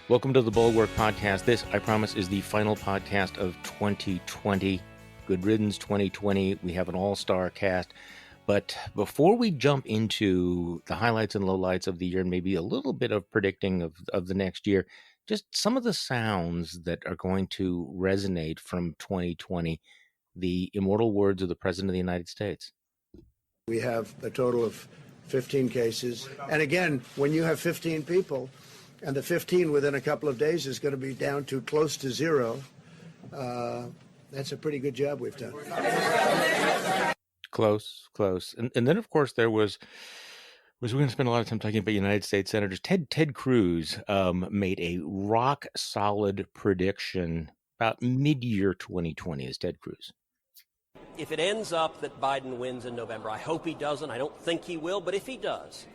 Welcome to the Bulwark podcast. This, I promise, is the final podcast of 2020. Good riddance 2020. We have an all-star cast. But before we jump into the highlights and lowlights of the year and maybe a little bit of predicting of the next year, just some of the sounds that are going to resonate from 2020, the immortal words of the President of the United States. We have a total of 15 cases. And again, when you have 15 people, and the 15 within a couple of days is going to be down to close to zero, that's a pretty good job we've done. Close. And then, of course, there was we're going to spend a lot of time talking about United States Senators. Ted Cruz made a rock-solid prediction about mid-year 2020 as Ted Cruz. If it ends up that Biden wins in November, I hope he doesn't. I don't think he will. But if he does,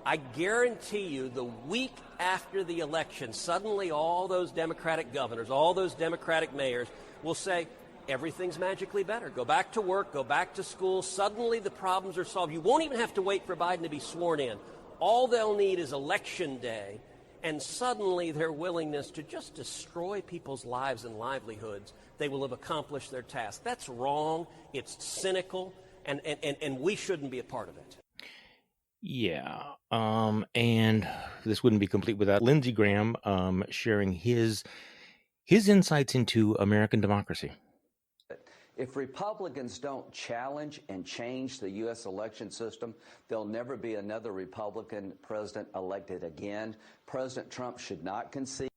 I guarantee you the week after the election, suddenly all those Democratic governors, all those Democratic mayors will say, everything's magically better. Go back to work, go back to school. Suddenly the problems are solved. You won't even have to wait for Biden to be sworn in. All they'll need is election day, and suddenly their willingness to just destroy people's lives and livelihoods, they will have accomplished their task. That's wrong. It's cynical, and we shouldn't be a part of it. Yeah, and this wouldn't be complete without Lindsey Graham sharing his insights into American democracy. If Republicans don't challenge and change the U.S. election system, there'll never be another Republican president elected again. President Trump should not concede.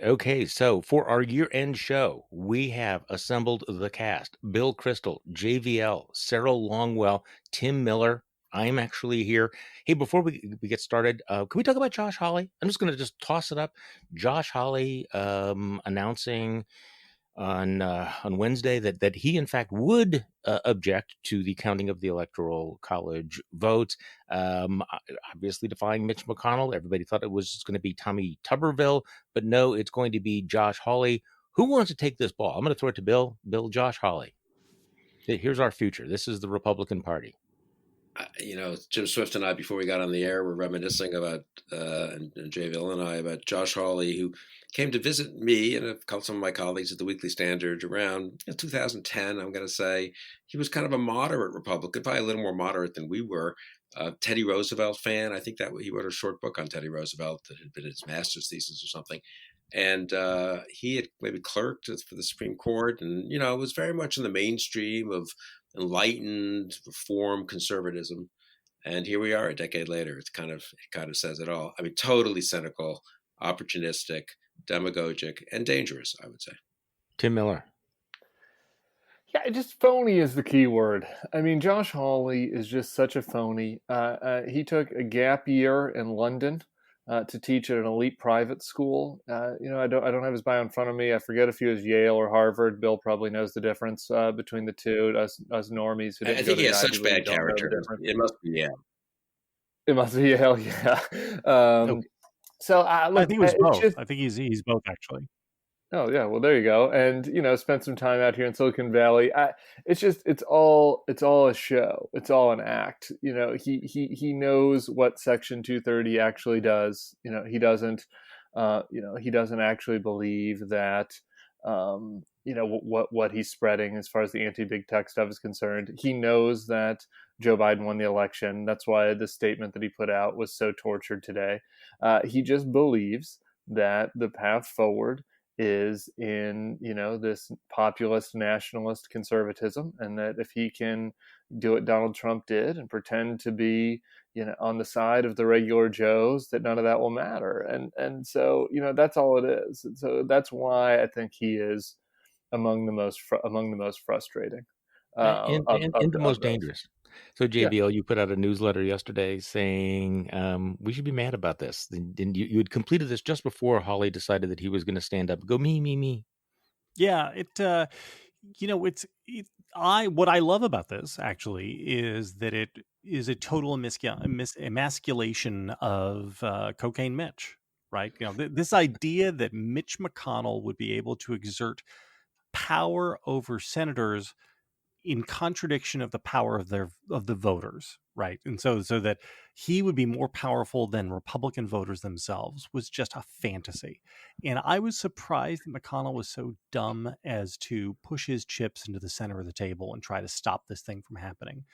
Okay, so for our year-end show, we have assembled the cast. Bill Kristol, JVL, Sarah Longwell, Tim Miller. I'm actually here. Hey, before we get started, can we talk about Josh Hawley? I'm just going to toss it up. Josh Hawley announcing on Wednesday that he, in fact, would object to the counting of the Electoral College votes. Obviously defying Mitch McConnell. Everybody thought it was going to be Tommy Tuberville, but no, it's going to be Josh Hawley. Who wants to take this ball? I'm going to throw it to Bill. Josh Hawley. Here's our future. This is the Republican Party. Jim Swift and I, before we got on the air, were reminiscing about, and JVL and I, about Josh Hawley, who came to visit me and some of my colleagues at the Weekly Standard around 2010, I'm going to say. He was kind of a moderate Republican, probably a little more moderate than we were. Teddy Roosevelt fan. I think that he wrote a short book on Teddy Roosevelt that had been his master's thesis or something. And he had maybe clerked for the Supreme Court, and, it was very much in the mainstream of enlightened reform conservatism. And here we are a decade later. It kind of says it all. I mean, totally cynical, opportunistic, demagogic, and dangerous, I would say. Tim Miller. Yeah, just phony is the key word. I mean, Josh Hawley is just such a phony. He took a gap year in London to teach at an elite private school. I don't have his bio in front of me. I forget if he was Yale or Harvard. Bill probably knows the difference between the two. Us normies who didn't I think he has such bad character. It must be Yale. It must be Yale, yeah. So I think it was both. I think he's both, actually. Oh yeah, well there you go. And spent some time out here in Silicon Valley. It's all a show. It's all an act. He knows what Section 230 actually does. He doesn't actually believe that what he's spreading as far as the anti-big tech stuff is concerned. He knows that Joe Biden won the election. That's why the statement that he put out was so tortured today. He just believes that the path forward is in this populist nationalist conservatism, and that if he can do what Donald Trump did and pretend to be on the side of the regular Joes, that none of that will matter. And so that's all it is. And so that's why I think he is among the most frustrating and the most dangerous. So JBL, you put out a newsletter yesterday saying we should be mad about this. And you had completed this just before Hawley decided that he was going to stand up and go, me. Yeah, what I love about this actually is that it is a total emasculation of Cocaine Mitch, right? This idea that Mitch McConnell would be able to exert power over senators in contradiction of the power of the voters, right? And so that he would be more powerful than Republican voters themselves was just a fantasy. And I was surprised that McConnell was so dumb as to push his chips into the center of the table and try to stop this thing from happening,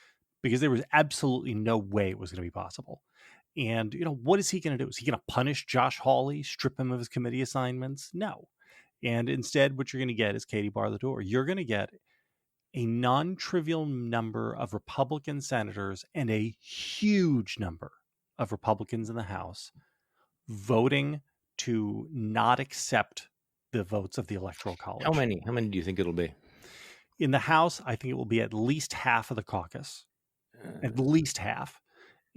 because there was absolutely no way it was going to be possible. And, what is he going to do? Is he going to punish Josh Hawley, strip him of his committee assignments? No. And instead, what you're going to get is Katie bar the door. You're going to get a non-trivial number of Republican senators and a huge number of Republicans in the House voting to not accept the votes of the Electoral College. How many do you think it'll be? In the House, I think it will be at least half of the caucus. At least half.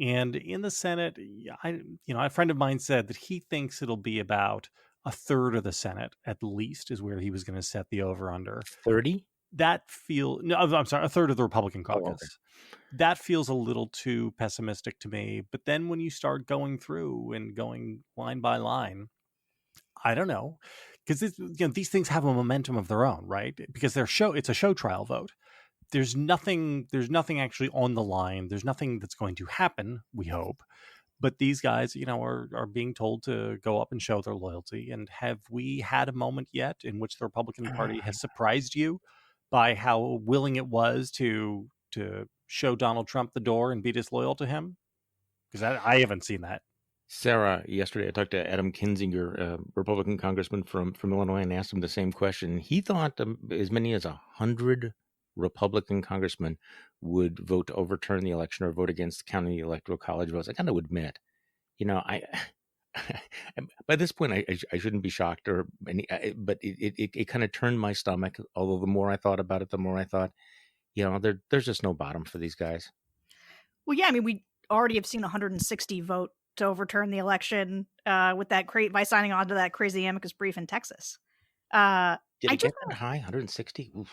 And in the Senate, a friend of mine said that he thinks it'll be about a third of the Senate, at least, is where he was going to set the over-under. 30? A third of the Republican caucus. Oh, okay. That feels a little too pessimistic to me. But then when you start going through and going line by line, I don't know, because these things have a momentum of their own, right? Because it's a show trial vote. There's nothing actually on the line. There's nothing that's going to happen, we hope. But these guys, are being told to go up and show their loyalty. And have we had a moment yet in which the Republican Party has surprised you by how willing it was to show Donald Trump the door and be disloyal to him? Because I haven't seen that. Sarah, yesterday I talked to Adam Kinzinger, Republican congressman from Illinois, and asked him the same question. He thought as many as 100 Republican congressmen would vote to overturn the election or vote against counting the Electoral College votes. I kind of admit, I by this point I shouldn't be shocked, but it kind of turned my stomach. Although the more I thought about it, the more I thought, there's just no bottom for these guys. Well, yeah, I mean, we already have seen 160 vote to overturn the election with that by signing on to that crazy amicus brief in Texas. Did it get that high? 160? Oof.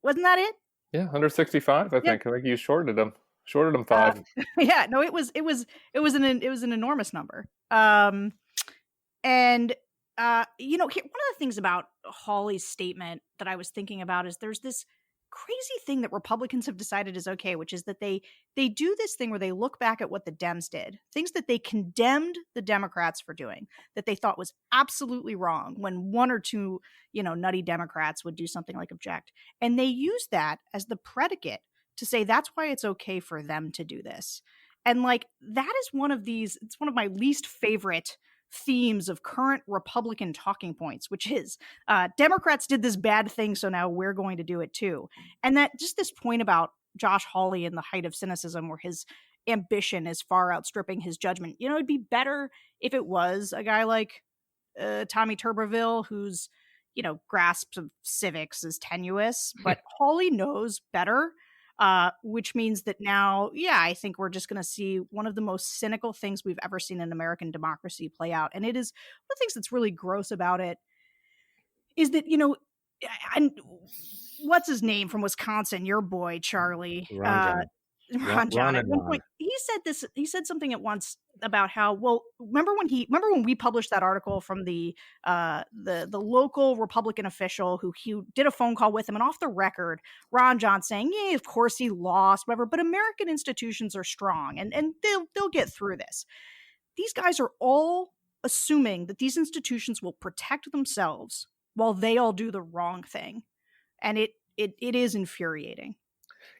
Wasn't that it? Yeah, 165. I think you shorted them 5. Yeah, no, it was an enormous number. One of the things about Hawley's statement that I was thinking about is there's this crazy thing that Republicans have decided is okay, which is that they do this thing where they look back at what the Dems did, things that they condemned the Democrats for doing, that they thought was absolutely wrong, when one or two, nutty Democrats would do something like object. And they use that as the predicate to say that's why it's okay for them to do this. And that is it's one of my least favorite themes of current Republican talking points, which is Democrats did this bad thing, so now we're going to do it too. And that just this point about Josh Hawley in the height of cynicism, where his ambition is far outstripping his judgment. It'd be better if it was a guy like Tommy Tuberville, whose grasp of civics is tenuous, but Hawley knows better. Which means that now, I think we're just going to see one of the most cynical things we've ever seen in American democracy play out. And it is one of the things that's really gross about it is that, and what's his name from Wisconsin, your boy, Charlie, Ron John. At one point, he said something at once about how, remember when we published that article from the local Republican official who did a phone call with him, and off the record, Ron John saying, yeah, of course he lost, whatever, but American institutions are strong and they'll get through this. These guys are all assuming that these institutions will protect themselves while they all do the wrong thing. And it is infuriating.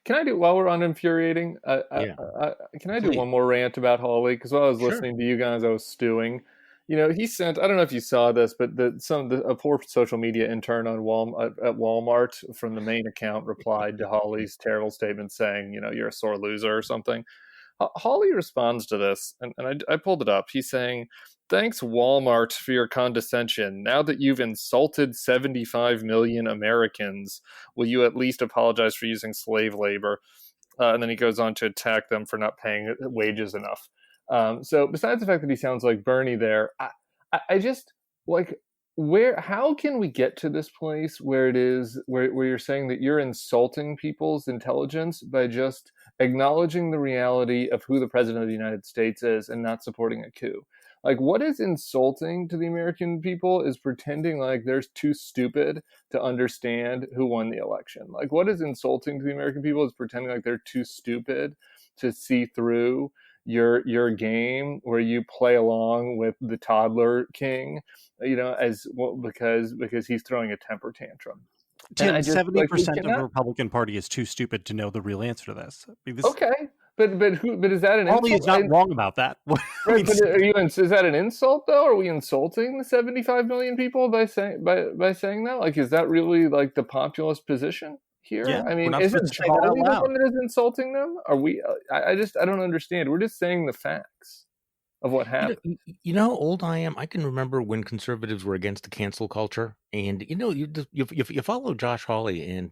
Can I do, while we're on infuriating, can I do one more rant about Hawley? Because while I was listening to you guys, I was stewing. He sent, I don't know if you saw this, but a poor social media intern at Walmart from the main account replied to Hawley's terrible statement saying, you're a sore loser or something. Hawley responds to this, and I pulled it up. He's saying, thanks, Walmart, for your condescension. Now that you've insulted 75 million Americans, will you at least apologize for using slave labor? And then he goes on to attack them for not paying wages enough. So besides the fact that he sounds like Bernie there, I just, how can we get to this place where it is, where you're saying that you're insulting people's intelligence by just acknowledging the reality of who the president of the United States is and not supporting a coup? Like, what is insulting to the American people is pretending like they're too stupid to understand who won the election. Like, what is insulting to the American people is pretending like they're too stupid to see through your game where you play along with the toddler king, as well, because he's throwing a temper tantrum. Tim, 70% of the Republican Party is too stupid to know the real answer to this. I mean, okay, but is that an Hawley insult? is not wrong about that. Right, but is that an insult though? Are we insulting the 75 million people by saying that? Like, is that really like the populist position here? Yeah, I mean, isn't Charlie the one that is insulting them? Are we? I don't understand. We're just saying the facts of what happened. You know how old I am? I can remember when conservatives were against the cancel culture, and you follow Josh Hawley and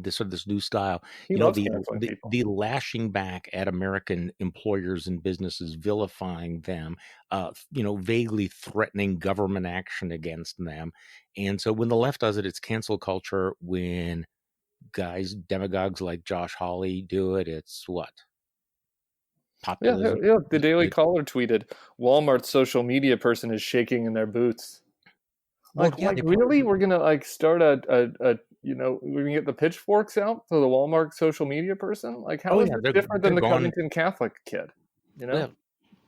this sort of this new style. He loves canceling people. The lashing back at American employers and businesses, vilifying them, vaguely threatening government action against them. And so when the left does it, it's cancel culture. When demagogues like Josh Hawley do it, it's what? Populism. Yeah. The Daily Caller tweeted, Walmart's social media person is shaking in their boots. Really? We're gonna start we're gonna get the pitchforks out for the Walmart social media person? Like, how is it different than the Covington Catholic kid?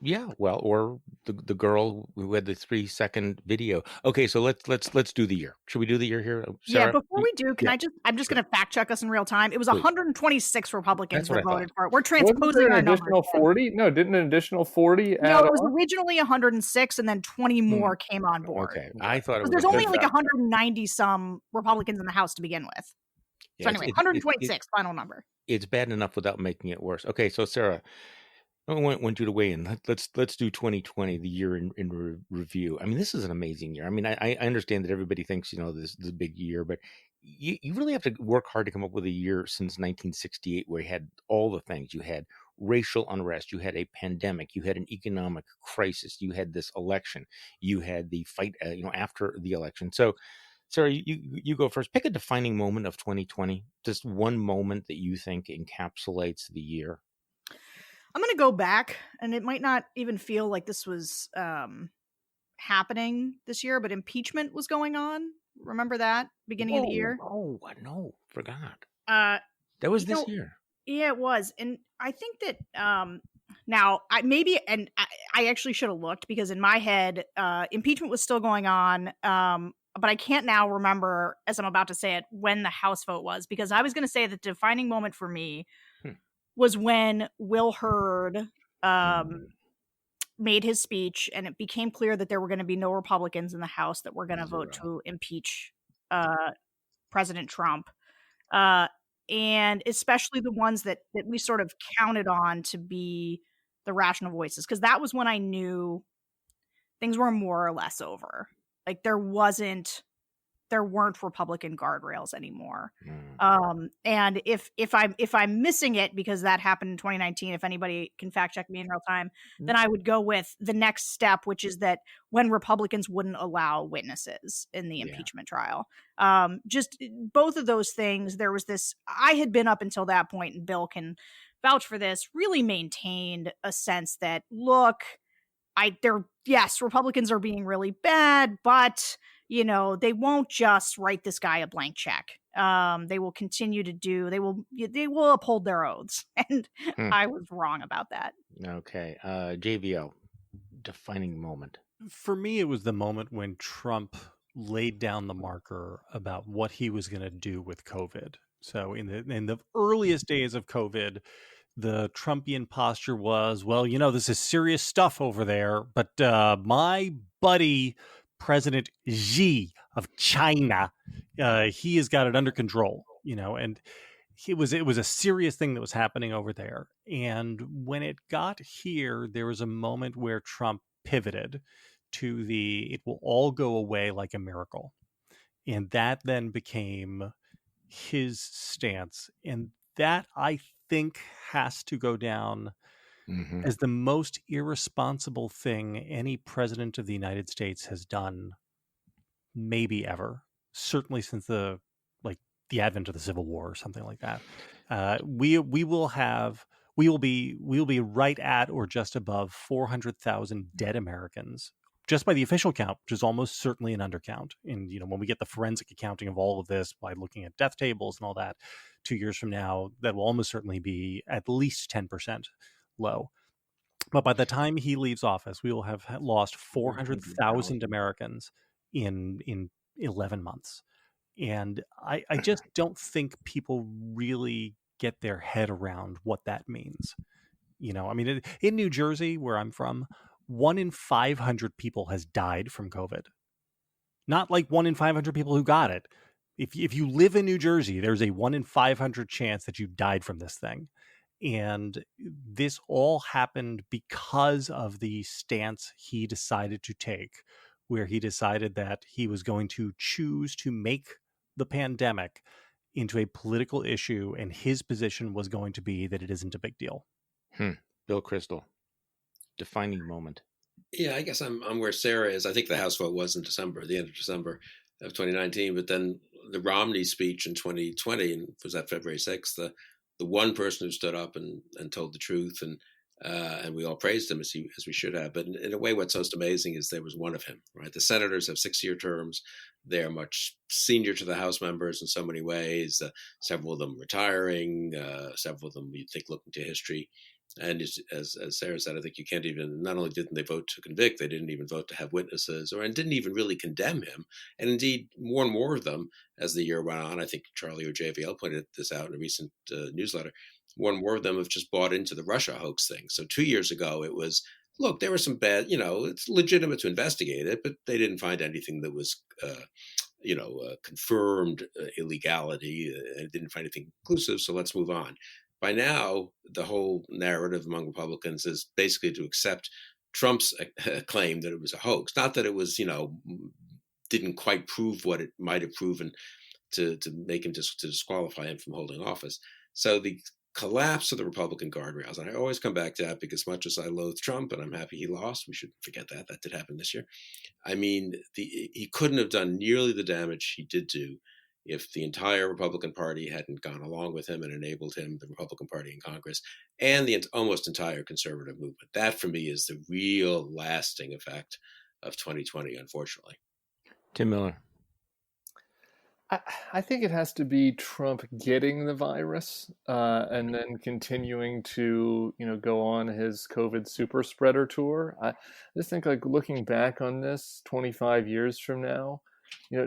Yeah, well, or the girl who had the 3-second video. Okay, so let's do the year. Should we do the year here, Sarah? Yeah, before we do, I'm just going to fact check us in real time. It was 126 Republicans that voted for it. We're transposing our numbers. Additional 40? No, didn't an additional 40 No, it was originally 106, and then 20 more came on board. Okay, I thought it was. There's only like 190 some Republicans in the House to begin with. So anyway, 126 final number. It's bad enough without making it worse. Okay, so Sarah, I want you to weigh in. Let's do 2020, the year in review. I mean, this is an amazing year. I mean, I understand that everybody thinks this is a big year, but you really have to work hard to come up with a year since 1968 where you had all the things. You had racial unrest, you had a pandemic, you had an economic crisis, you had this election, you had the fight, after the election. So, Sarah, you go first. Pick a defining moment of 2020. Just one moment that you think encapsulates the year. I'm going to go back, and it might not even feel like this was happening this year, but impeachment was going on. Remember that beginning of the year? Oh, no, forgot. That was this year. Yeah, it was. And I think that now I actually should have looked, because in my head, impeachment was still going on. But I can't now remember, as I'm about to say it, when the House vote was, because I was going to say the defining moment for me was when Will Hurd made his speech, and it became clear that there were going to be no Republicans in the House that were going to vote to impeach President Trump. And especially the ones that we sort of counted on to be the rational voices, because that was when I knew things were more or less over. Like, there weren't Republican guardrails anymore. And if I'm missing it, because that happened in 2019, if anybody can fact check me in real time, then I would go with the next step, which is that when Republicans wouldn't allow witnesses in the impeachment trial. Just both of those things. There was this, I had been up until that point, and Bill can vouch for this, really maintained a sense that, look, Republicans are being really bad, but they won't just write this guy a blank check. They will continue to they will uphold their oaths. And I was wrong about that. Okay. JVL, defining moment. For me, it was the moment when Trump laid down the marker about what he was going to do with COVID. So in the earliest days of COVID, the Trumpian posture was, well, this is serious stuff over there, but my buddy President Xi of China, he has got it under control, and it was a serious thing that was happening over there. And when it got here, there was a moment where Trump pivoted to it will all go away like a miracle. And that then became his stance. And that, I think, has to go down as the most irresponsible thing any president of the United States has done, maybe ever. Certainly since the advent of the Civil War or something like that. We will have we will be right at or just above 400,000 dead Americans just by the official count, which is almost certainly an undercount. And when we get the forensic accounting of all of this by looking at death tables and all that 2 years from now, that will almost certainly be at least 10% low. But by the time he leaves office, we will have lost 400,000 Americans in 11 months. And I just don't think people really get their head around what that means. I mean, in New Jersey, where I'm from, 1 in 500 people has died from COVID. Not like 1 in 500 people who got it. If you live in New Jersey, there's a 1 in 500 chance that you died from this thing. And this all happened because of the stance he decided to take, where he decided that he was going to choose to make the pandemic into a political issue, and his position was going to be that it isn't a big deal. Bill Kristol, defining moment. Yeah, I guess I'm where Sarah is. I think the House vote was in December, the end of December of 2019. But then the Romney speech in 2020, and was that February 6th, the one person who stood up and told the truth, and we all praised him as we should have. But in a way, what's most amazing is there was one of him, right? The senators have 6-year terms. They're much senior to the House members in so many ways. Several of them retiring, several of them you'd think looking to history. And as Sarah said, I think you can't even, not only didn't they vote to convict, they didn't even vote to have witnesses, and didn't even really condemn him. And indeed, more and more of them as the year went on, I think Charlie or JVL pointed this out in a recent newsletter, more and more of them have just bought into the Russia hoax thing. So 2 years ago, it was, look, there were some bad, it's legitimate to investigate it, but they didn't find anything that was, confirmed illegality, and didn't find anything conclusive, so let's move on. By now, the whole narrative among Republicans is basically to accept Trump's claim that it was a hoax. Not that it was, didn't quite prove what it might have proven to make him to disqualify him from holding office. So the collapse of the Republican guardrails, and I always come back to that because much as I loathe Trump and I'm happy he lost, we shouldn't forget that did happen this year. I mean, he couldn't have done nearly the damage he did do if the entire Republican Party hadn't gone along with him and enabled him, the Republican Party in Congress, and the almost entire conservative movement. That, for me, is the real lasting effect of 2020, unfortunately. Tim Miller. I think it has to be Trump getting the virus and then continuing to, go on his COVID super spreader tour. I just think, like, looking back on this 25 years from now,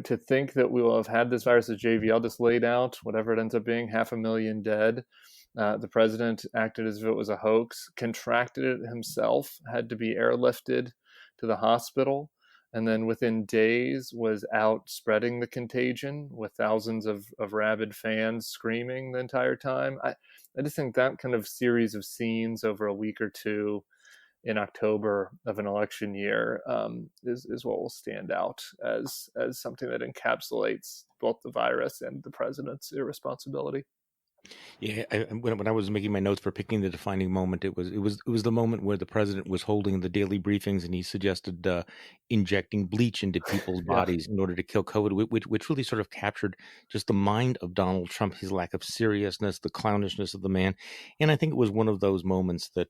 to think that we will have had this virus, as JVL just laid out, whatever it ends up being, 500,000 dead. The president acted as if it was a hoax, contracted it himself, had to be airlifted to the hospital, and then within days was out spreading the contagion with thousands of rabid fans screaming the entire time. I just think that kind of series of scenes over a week or two in October of an election year is what will stand out as something that encapsulates both the virus and the president's irresponsibility. Yeah, when I was making my notes for picking the defining moment, it was the moment where the president was holding the daily briefings and he suggested injecting bleach into people's bodies in order to kill COVID, which really sort of captured just the mind of Donald Trump, his lack of seriousness, the clownishness of the man. And I think it was one of those moments that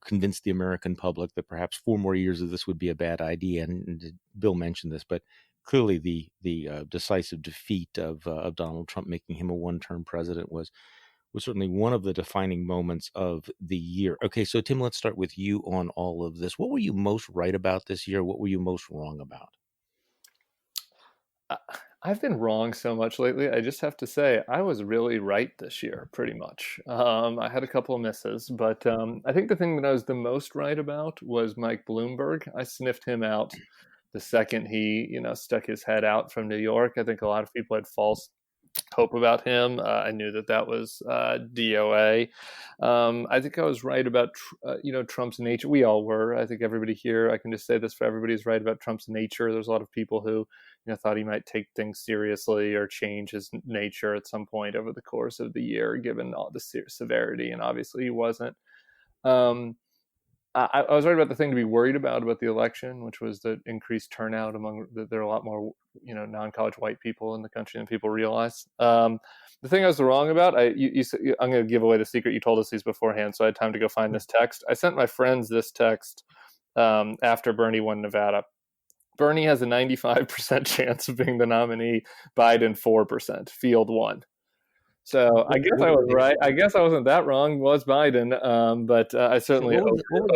convinced the American public that perhaps 4 more years of this would be a bad idea. And Bill mentioned this, but clearly the decisive defeat of Donald Trump, making him a one-term president, was certainly one of the defining moments of the year. Okay, so Tim, let's start with you on all of this. What were you most right about this year? What were you most wrong about? I've been wrong so much lately. I just have to say I was really right this year, pretty much. I had a couple of misses, but I think the thing that I was the most right about was Mike Bloomberg. I sniffed him out the second he, stuck his head out from New York. I think a lot of people had false hope about him. I knew that was DOA. I think I was right about, Trump's nature. We all were. I think everybody here, I can just say this for everybody, is right about Trump's nature. There's a lot of people who, thought he might take things seriously or change his nature at some point over the course of the year, given all the severity. And obviously he wasn't. I was worried about the thing to be worried about the election, which was the increased turnout there are a lot more, non-college white people in the country than people realize. The thing I was wrong about, I'm going to give away the secret. You told us these beforehand, so I had time to go find this text. I sent my friends this text after Bernie won Nevada. Bernie has a 95% chance of being the nominee, Biden 4%, field one. So I guess I was right. I guess I wasn't that wrong. Was Biden, but I certainly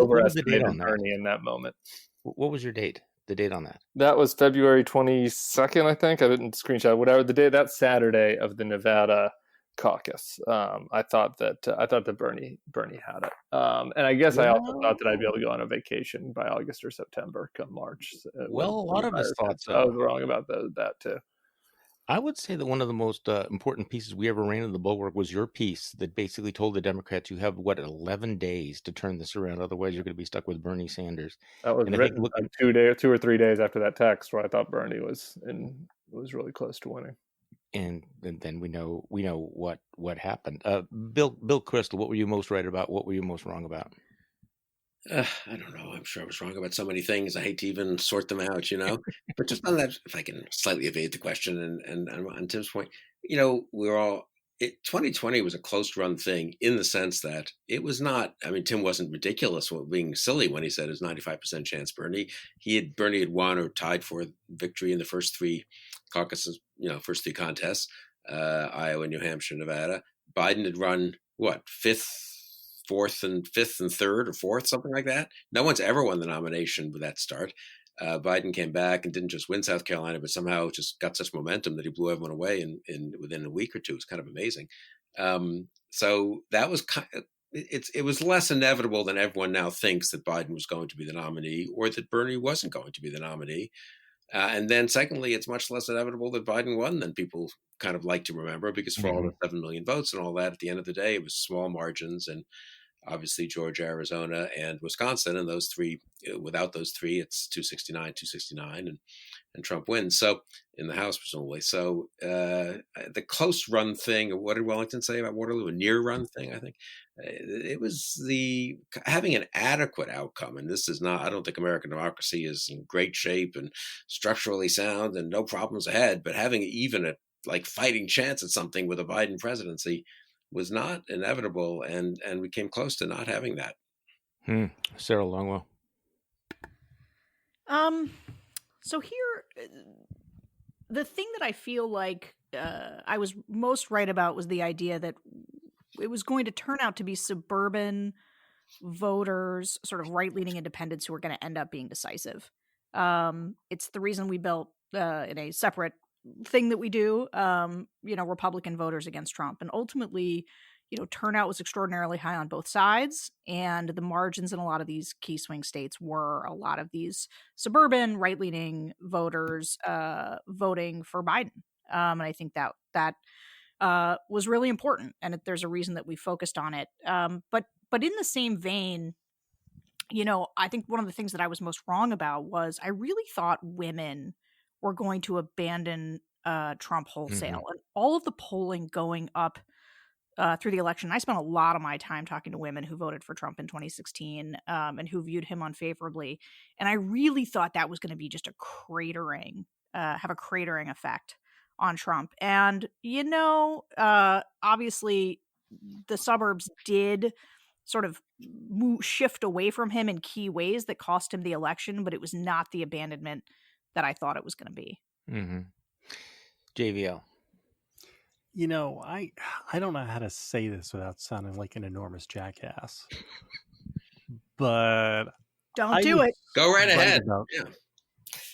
overestimated Bernie in that moment. What was your date? The date on that? That was February 22nd, I think. I didn't screenshot whatever the day. That Saturday of the Nevada caucus. I thought that Bernie had it, and I guess I also thought that I'd be able to go on a vacation by August or September, come March. A lot of us thought so. I was wrong about that too. I would say that one of the most important pieces we ever ran in the Bulwark was your piece that basically told the Democrats you have 11 days to turn this around. Otherwise, you're going to be stuck with Bernie Sanders. That was written 2 or 3 days after that text, where I thought Bernie was really close to winning. And then we know what happened. Bill Kristol, what were you most right about? What were you most wrong about? I don't know. I'm sure I was wrong about so many things. I hate to even sort them out, But just on that, if I can slightly evade the question, and on Tim's point, we're all. 2020 was a close run thing in the sense that it was not. I mean, Tim wasn't ridiculous being silly when he said it was 95% chance Bernie. Bernie had won or tied for victory in the first 3 caucuses, first 3 contests, Iowa, New Hampshire, Nevada. Biden had run fifth, 4th and 5th and 3rd or 4th, something like that. No one's ever won the nomination with that start. Biden came back and didn't just win South Carolina, but somehow just got such momentum that he blew everyone away in within a week or two. It's kind of amazing. So that was it was less inevitable than everyone now thinks that Biden was going to be the nominee or that Bernie wasn't going to be the nominee. And then secondly, it's much less inevitable that Biden won than people kind of like to remember, because for all the 7 million votes and all that, at the end of the day, it was small margins, and obviously Georgia, Arizona, and Wisconsin, and those 3, without those 3, it's 269, and Trump wins. So in the House, presumably. So the close run thing, what did Wellington say about Waterloo? A near run thing, I think. It was having an adequate outcome. And this is not, I don't think American democracy is in great shape and structurally sound and no problems ahead, but having even a fighting chance at something with a Biden presidency was not inevitable, and we came close to not having that. Sarah Longwell. So here, the thing that I feel like I was most right about was the idea that it was going to turn out to be suburban voters, sort of right-leaning independents, who were going to end up being decisive. It's the reason we built in a separate thing that we do, Republican voters against Trump. And ultimately, turnout was extraordinarily high on both sides. And the margins in a lot of these key swing states were a lot of these suburban right-leaning voters voting for Biden. And I think that was really important. And there's a reason that we focused on it. But in the same vein, I think one of the things that I was most wrong about was I really thought women were going to abandon Trump wholesale. And all of the polling going up through the election, I spent a lot of my time talking to women who voted for Trump in 2016 and who viewed him unfavorably. And I really thought that was going to be just have a cratering effect on Trump. And, obviously the suburbs did sort of shift away from him in key ways that cost him the election, but it was not the abandonment that I thought it was going to be. JVL. I don't know how to say this without sounding like an enormous jackass, but don't do it. Go right ahead.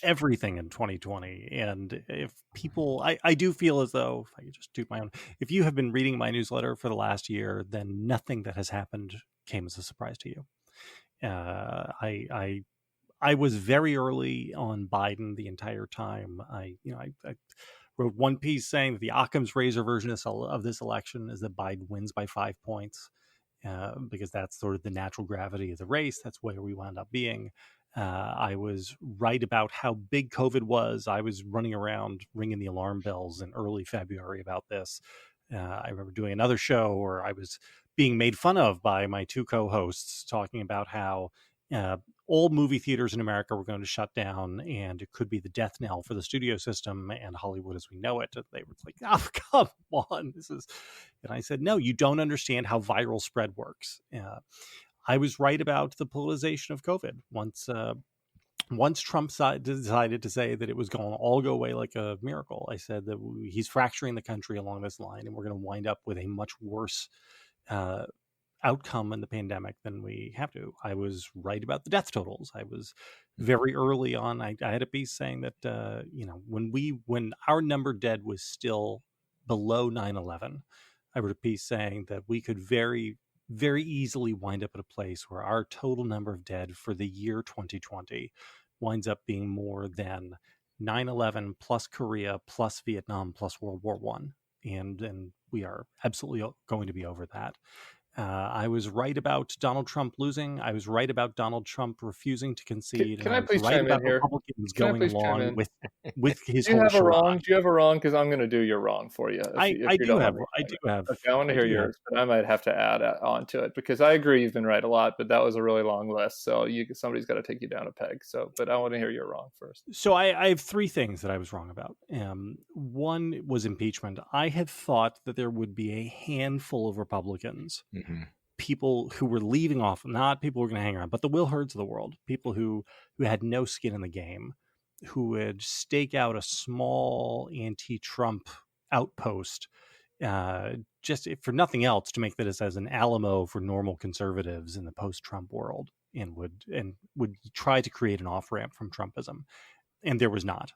Everything in 2020. And if people, I do feel as though, if I could just do my own, if you have been reading my newsletter for the last year, then nothing that has happened came as a surprise to you. I was very early on Biden the entire time. I wrote one piece saying that the Occam's razor version of this election is that Biden wins by 5 points, because that's sort of the natural gravity of the race. That's where we wound up being. I was right about how big COVID was. I was running around ringing the alarm bells in early February about this. I remember doing another show where I was being made fun of by my 2 co-hosts, talking about how all movie theaters in America were going to shut down, and it could be the death knell for the studio system and Hollywood as we know it. They were like, "Oh, come on, this is." And I said, "No, you don't understand how viral spread works." I was right about the politicization of COVID. Once Trump decided to say that it was going to all go away like a miracle, I said that he's fracturing the country along this line, and we're going to wind up with a much worse outcome in the pandemic than we have to. I was right about the death totals. I was very early on. I had a piece saying that when our number dead was still below 9/11, I wrote a piece saying that we could very, very easily wind up at a place where our total number of dead for the year 2020 winds up being more than 9/11 plus Korea plus Vietnam plus World War I. And we are absolutely going to be over that. I was right about Donald Trump losing. I was right about Donald Trump refusing to concede. Can and I please was right chime in about here? Republicans Can I going please chime along in? with his Do you whole have a wrong? charade. Do you have a wrong? Because I'm going to do your wrong for you. I do have. Okay, I want to hear yours, but I might have to add on to it because I agree you've been right a lot, but that was a really long list, so somebody's got to take you down a peg. So, but I want to hear your wrong first. So I have three things that I was wrong about. One was impeachment. I had thought that there would be a handful of Republicans. Mm-hmm. People who were leaving off, not people who were going to hang around, but the Will Hurds of the world, people who had no skin in the game, who would stake out a small anti-Trump outpost, just for nothing else, to make this as an Alamo for normal conservatives in the post-Trump world, and would try to create an off-ramp from Trumpism. And there was not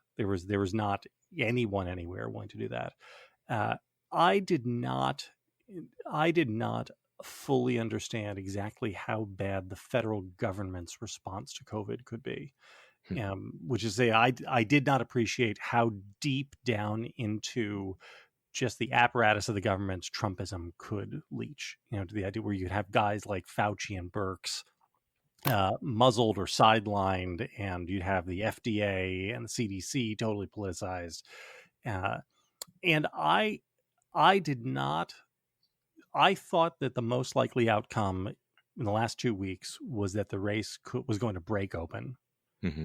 anyone anywhere willing to do that. I did not fully understand exactly how bad the federal government's response to COVID could be. Which is to say, I did not appreciate how deep down into just the apparatus of the government Trumpism could leach, to the idea where you'd have guys like Fauci and Birx muzzled or sidelined, and you'd have the FDA and the CDC totally politicized. And I thought that the most likely outcome in the last 2 weeks was that the race was going to break open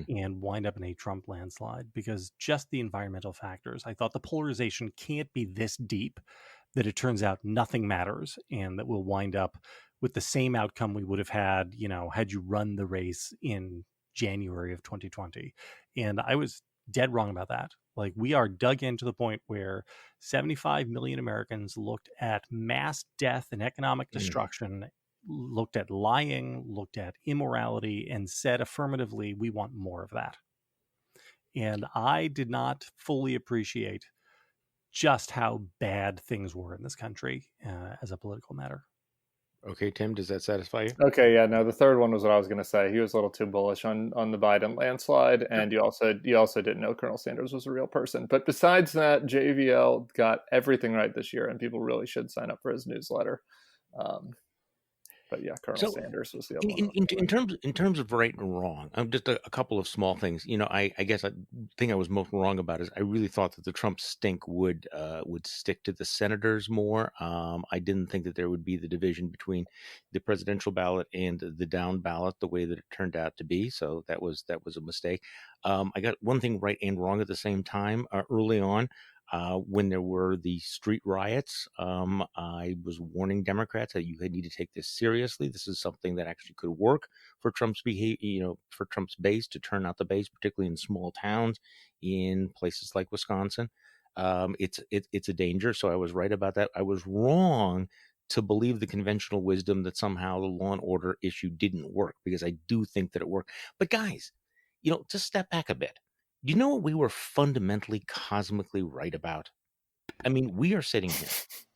and wind up in a Trump landslide, because just the environmental factors. I thought the polarization can't be this deep that it turns out nothing matters, and that we'll wind up with the same outcome we would have had, had you run the race in January of 2020. And I was dead wrong about that. Like, we are dug into the point where 75 million Americans looked at mass death and economic destruction, looked at lying, looked at immorality, and said affirmatively, we want more of that. And I did not fully appreciate just how bad things were in this country as a political matter. Okay, Tim, does that satisfy you? Okay, yeah, no, the third one was what I was going to say. He was a little too bullish on the Biden landslide, and you also didn't know Colonel Sanders was a real person. But besides that, JVL got everything right this year, and people really should sign up for his newsletter. But yeah, Colonel Sanders was the other one. In terms of right and wrong, just a couple of small things. I guess the thing I was most wrong about is I really thought that the Trump stink would stick to the senators more. I didn't think that there would be the division between the presidential ballot and the down ballot the way that it turned out to be. So that was a mistake. I got one thing right and wrong at the same time early on. When there were the street riots, I was warning Democrats that you need to take this seriously. This is something that actually could work for Trump's behavior, for Trump's base, to turn out the base, particularly in small towns, in places like Wisconsin. It's a danger. So I was right about that. I was wrong to believe the conventional wisdom that somehow the law and order issue didn't work, because I do think that it worked. But guys, to step back a bit. Do you know what we were fundamentally, cosmically right about? I mean, we are sitting here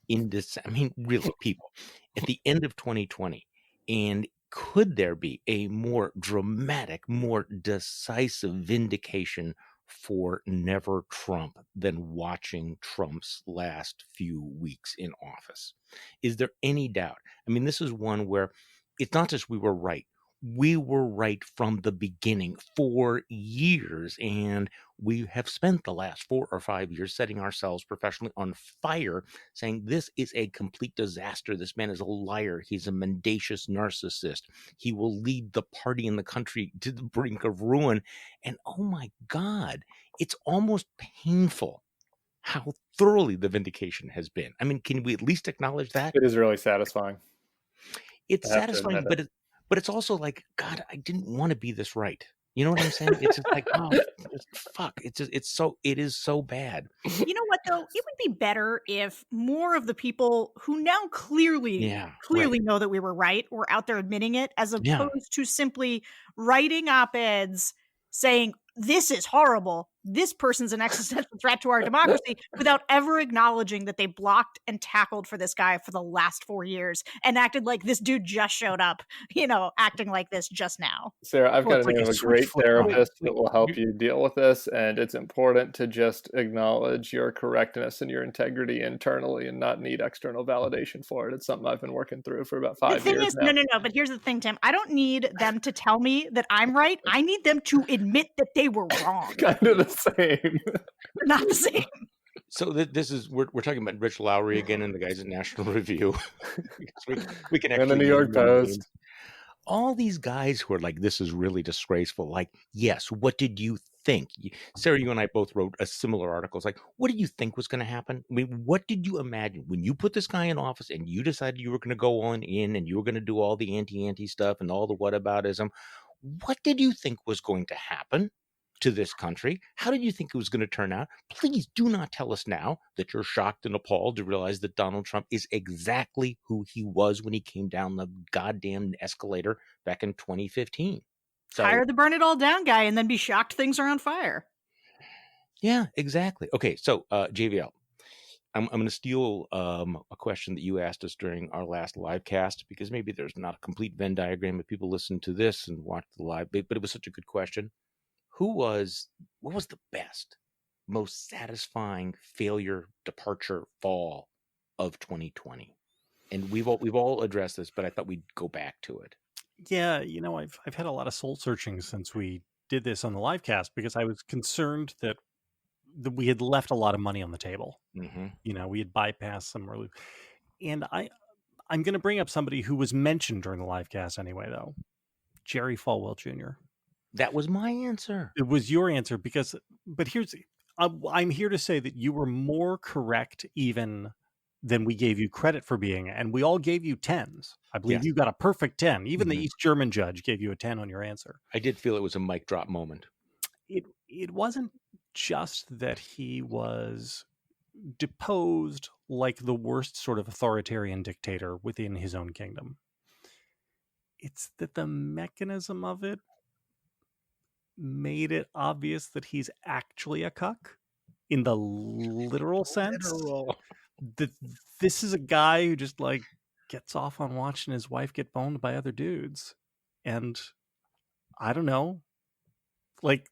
in this, really, people, at the end of 2020, and could there be a more dramatic, more decisive vindication for never Trump than watching Trump's last few weeks in office? Is there any doubt? This is one where it's not just we were right. we were right from the beginning for years, and we have spent the last 4 or 5 years setting ourselves professionally on fire, saying this is a complete disaster. This man is a liar. He's a mendacious narcissist. He will lead the party and the country to the brink of ruin. And oh my God, it's almost painful how thoroughly the vindication has been. I mean, can we at least acknowledge that? It is really satisfying. It's I have to satisfying, admit it. but it's also like, God, I didn't want to be this right. You know what I'm saying? It's just like, oh, fuck. It is so bad. You know what though? It would be better if more of the people who now clearly know that we were right were out there admitting it, as opposed to simply writing op-eds saying this is horrible, this person's an existential threat to our democracy, without ever acknowledging that they blocked and tackled for this guy for the last 4 years and acted like this dude just showed up, acting like this just now. Sarah, I've got a name of a great therapist that will help you deal with this, and it's important to just acknowledge your correctness and your integrity internally and not need external validation for it. It's something I've been working through for about 5 years now. No, but here's the thing, Tim. I don't need them to tell me that I'm right. I need them to admit that they were wrong. Kind of the same. They're not the same. So this is we're talking about Rich Lowry again and the guys at National Review. we can actually, and the New York Post. All these guys who are like, this is really disgraceful. Like, yes, what did you think? Sarah, you and I both wrote a similar article. It's like, what did you think was going to happen? I mean, what did you imagine when you put this guy in office and you decided you were going to go on in and you were going to do all the anti stuff and all the whataboutism? What did you think was going to happen to this country? How did you think it was going to turn out? Please do not tell us now that you're shocked and appalled to realize that Donald Trump is exactly who he was when he came down the goddamn escalator back in 2015. So, hire the burn it all down guy and then be shocked things are on fire. Yeah, exactly. Okay, so JVL, I'm going to steal a question that you asked us during our last live cast, because maybe there's not a complete Venn diagram if people listen to this and watch the live, but it was such a good question. What was the best, most satisfying failure, departure, fall of 2020? And we've all addressed this, but I thought we'd go back to it. Yeah, I've had a lot of soul searching since we did this on the live cast, because I was concerned that we had left a lot of money on the table. Mm-hmm. We had bypassed some early, and I'm going to bring up somebody who was mentioned during the live cast anyway, though. Jerry Falwell Jr. That was my answer. It was your answer, but I'm here to say that you were more correct even than we gave you credit for being, and we all gave you 10s. I believe you got a perfect 10. Even the East German judge gave you a 10 on your answer. I did feel it was a mic drop moment. It wasn't just that he was deposed like the worst sort of authoritarian dictator within his own kingdom. It's that the mechanism of it made it obvious that he's actually a cuck in the literal sense. That this is a guy who just like gets off on watching his wife get boned by other dudes. And I don't know, like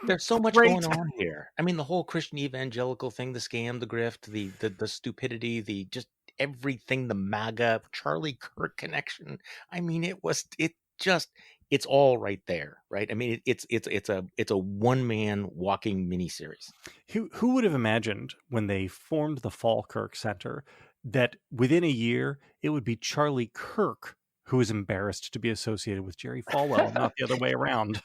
there's so much going on here. I mean, the whole Christian evangelical thing, the scam, the grift, the stupidity, the just everything, the MAGA Charlie Kirk connection. I mean, it's all right there, right? I mean, it's a one-man walking miniseries. Who would have imagined when they formed the Falkirk Center that within a year it would be Charlie Kirk who was embarrassed to be associated with Jerry Falwell, not the other way around?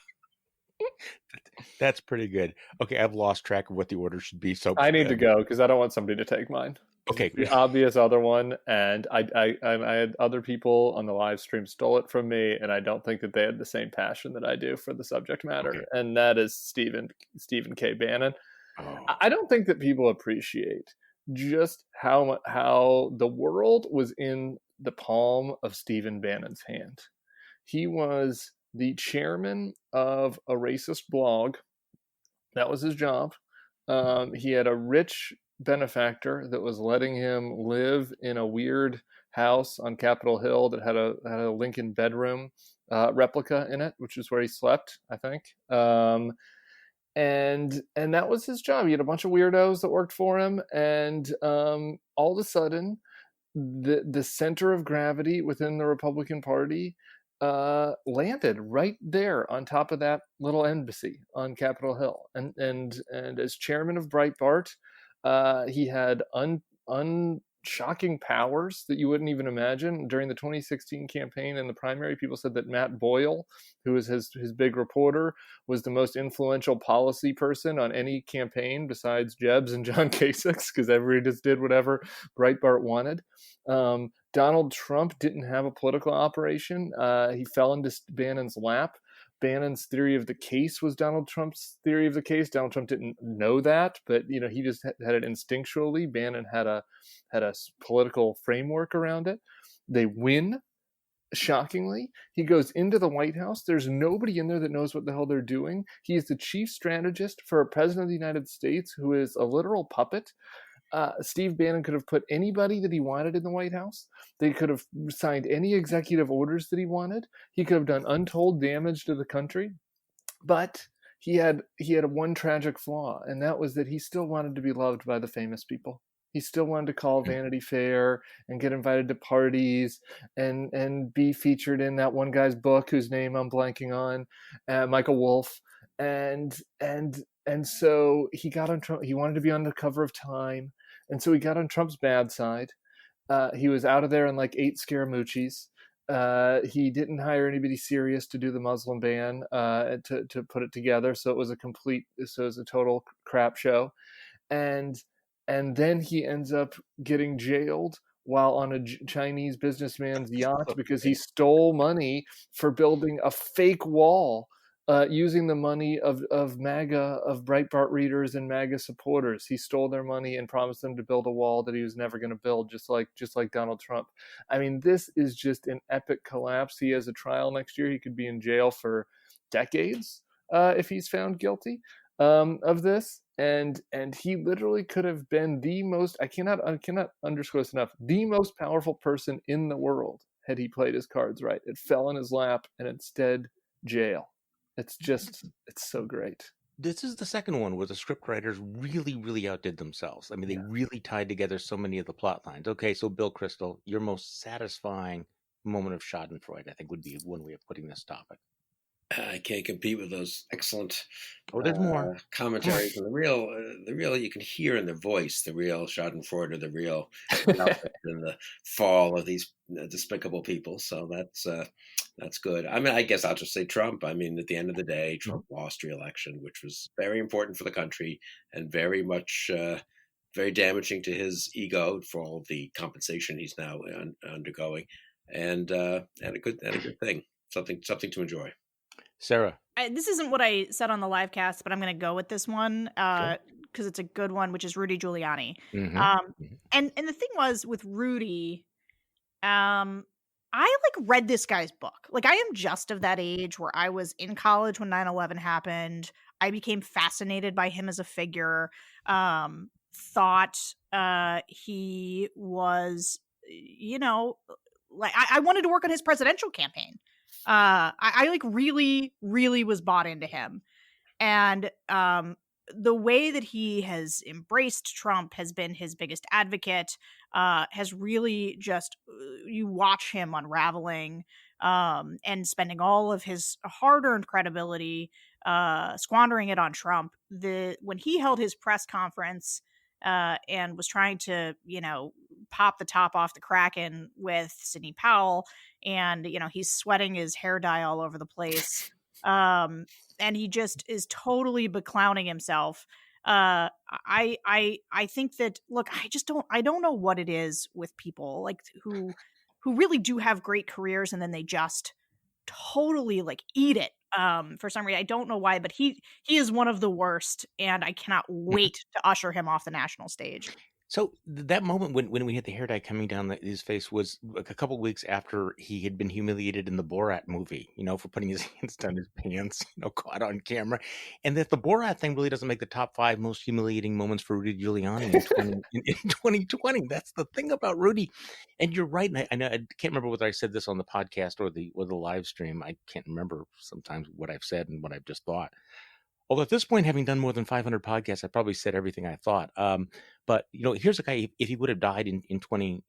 That's pretty good. Okay, I've lost track of what the order should be. So I need to go because I don't want somebody to take mine. Okay, the obvious other one, and I had other people on the live stream stole it from me, and I don't think that they had the same passion that I do for the subject matter, and that is Stephen K. Bannon. Oh. I don't think that people appreciate just how the world was in the palm of Stephen Bannon's hand. He was the chairman of a racist blog. That was his job. He had a rich benefactor that was letting him live in a weird house on Capitol Hill that had a Lincoln bedroom replica in it, which is where he slept, I think. And that was his job. He had a bunch of weirdos that worked for him, and all of a sudden, the center of gravity within the Republican Party landed right there on top of that little embassy on Capitol Hill. And as chairman of Breitbart, he had shocking powers that you wouldn't even imagine. During the 2016 campaign and the primary, people said that Matt Boyle, who was his big reporter, was the most influential policy person on any campaign besides Jebs and John Kasich, because everybody just did whatever Breitbart wanted. Donald Trump didn't have a political operation. He fell into Bannon's lap. Bannon's theory of the case was Donald Trump's theory of the case. Donald Trump didn't know that, but he just had it instinctually. Bannon had a political framework around it. They win, shockingly. He goes into the White House. There's nobody in there that knows what the hell they're doing. He is the chief strategist for a president of the United States who is a literal puppet. Steve Bannon could have put anybody that he wanted in the White House. They could have signed any executive orders that he wanted. He could have done untold damage to the country. But he had one tragic flaw, and that was that he still wanted to be loved by the famous people. He still wanted to call Vanity Fair and get invited to parties and be featured in that one guy's book whose name I'm blanking on, Michael Wolff. And so he got on Trump. He wanted to be on the cover of Time. And so he got on Trump's bad side. He was out of there in like 8 Scaramucci's. He didn't hire anybody serious to do the Muslim ban to put it together. So it was a total crap show. And then he ends up getting jailed while on a Chinese businessman's yacht because he stole money for building a fake wall. Using the money of MAGA, of Breitbart readers and MAGA supporters. He stole their money and promised them to build a wall that he was never going to build, just like Donald Trump. I mean, this is just an epic collapse. He has a trial next year. He could be in jail for decades if he's found guilty of this. And he literally could have been the most, I cannot underscore this enough, the most powerful person in the world had he played his cards right. It fell in his lap, and instead, jail. It's so great. This is the second one where the scriptwriters really, really outdid themselves. I mean, they really tied together so many of the plot lines. Okay, so Bill Kristol, your most satisfying moment of Schadenfreude, I think, would be one way of putting this topic. I can't compete with those excellent there's more commentaries. And the real, you can hear in their voice the real Schadenfreude, the real and the fall of these despicable people. So that's good. I mean, I guess I'll just say Trump. I mean, at the end of the day, Trump lost re-election, which was very important for the country and very much very damaging to his ego for all the compensation he's now undergoing, and a good thing, something to enjoy. Sarah. This isn't what I said on the live cast, but I'm going to go with this one because it's a good one, which is Rudy Giuliani. Mm-hmm. And the thing was with Rudy, I read this guy's book. Like, I am just of that age where I was in college when 9/11 happened. I became fascinated by him as a figure. Thought he was, I wanted to work on his presidential campaign. I really, really was bought into him. And the way that he has embraced Trump, has been his biggest advocate, has really just, you watch him unraveling and spending all of his hard-earned credibility, squandering it on Trump. When he held his press conference and was trying to, pop the top off the Kraken with Sidney Powell, and he's sweating his hair dye all over the place, and he just is totally beclowning himself. I think that, look, I don't know what it is with people like who really do have great careers and then they just totally eat it for some reason. I don't know why, but he is one of the worst, and I cannot wait to usher him off the national stage. So that moment when we had the hair dye coming down his face was a couple of weeks after he had been humiliated in the Borat movie, for putting his hands down his pants, caught on camera. And that the Borat thing really doesn't make the top 5 most humiliating moments for Rudy Giuliani in 2020. That's the thing about Rudy. And you're right. And I know, I can't remember whether I said this on the podcast or the live stream. I can't remember sometimes what I've said and what I've just thought. Although at this point, having done more than 500 podcasts, I probably said everything I thought. But here's a guy. If he would have died in 20,